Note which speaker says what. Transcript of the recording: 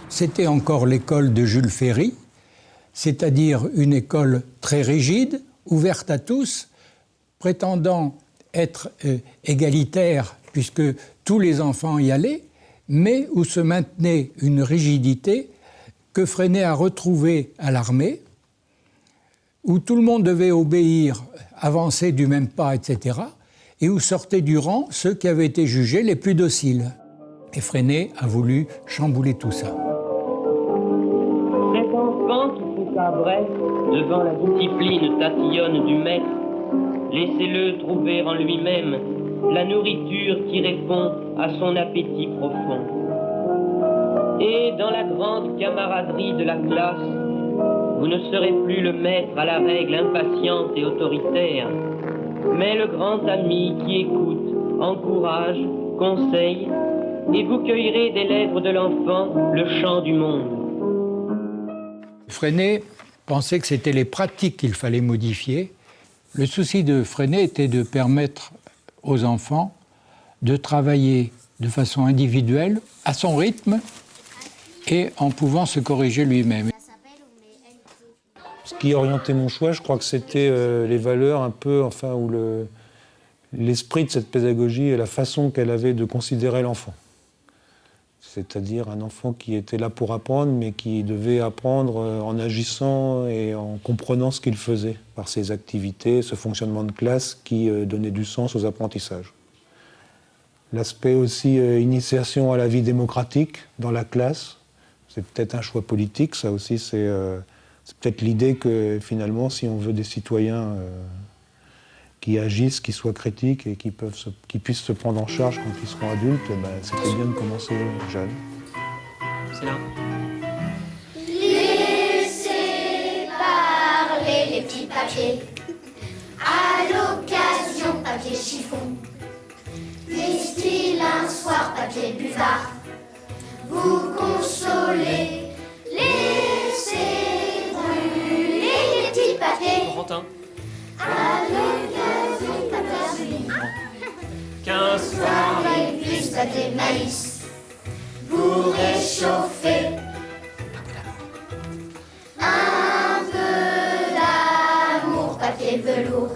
Speaker 1: C'était encore l'école de Jules Ferry, c'est-à-dire une école très rigide, ouverte à tous, prétendant être égalitaire puisque tous les enfants y allaient, mais où se maintenait une rigidité que Freinet a retrouvée à l'armée, où tout le monde devait obéir, avancer du même pas, etc., et où sortaient du rang ceux qui avaient été jugés les plus dociles. Et Freinet a voulu chambouler tout ça.
Speaker 2: Cet enfant qui se cabrait devant la discipline tatillonne du maître, laissez-le trouver en lui-même la nourriture qui répond à son appétit profond. Et dans la grande camaraderie de la classe, vous ne serez plus le maître à la règle impatiente et autoritaire, mais le grand ami qui écoute, encourage, conseille, et vous cueillerez des lèvres de l'enfant le chant du monde.
Speaker 1: Freinet pensait que c'était les pratiques qu'il fallait modifier. Le souci de Freinet était de permettre aux enfants de travailler de façon individuelle, à son rythme, et en pouvant se corriger lui-même.
Speaker 3: Ce qui orientait mon choix, je crois que c'était les valeurs un peu, enfin, ou l'esprit de cette pédagogie et la façon qu'elle avait de considérer l'enfant. C'est-à-dire un enfant qui était là pour apprendre, mais qui devait apprendre en agissant et en comprenant ce qu'il faisait par ses activités, ce fonctionnement de classe qui donnait du sens aux apprentissages. L'aspect aussi initiation à la vie démocratique dans la classe, c'est peut-être un choix politique, ça aussi c'est peut-être l'idée que finalement si on veut des citoyens qui agissent, qui soient critiques et qui puissent se prendre en charge quand ils seront adultes, ben, c'était bien de commencer jeune.
Speaker 2: C'est là.
Speaker 4: Laissez parler les petits papiers, à l'occasion papier chiffon, n'est-il un soir papier buvard, vous consolez, laissez brûler les petits papiers.
Speaker 2: Corentin.
Speaker 4: À l'occasion papier
Speaker 2: Qu'un soir
Speaker 4: il puisse papier maïs, vous réchauffer un peu d'amour papier velours.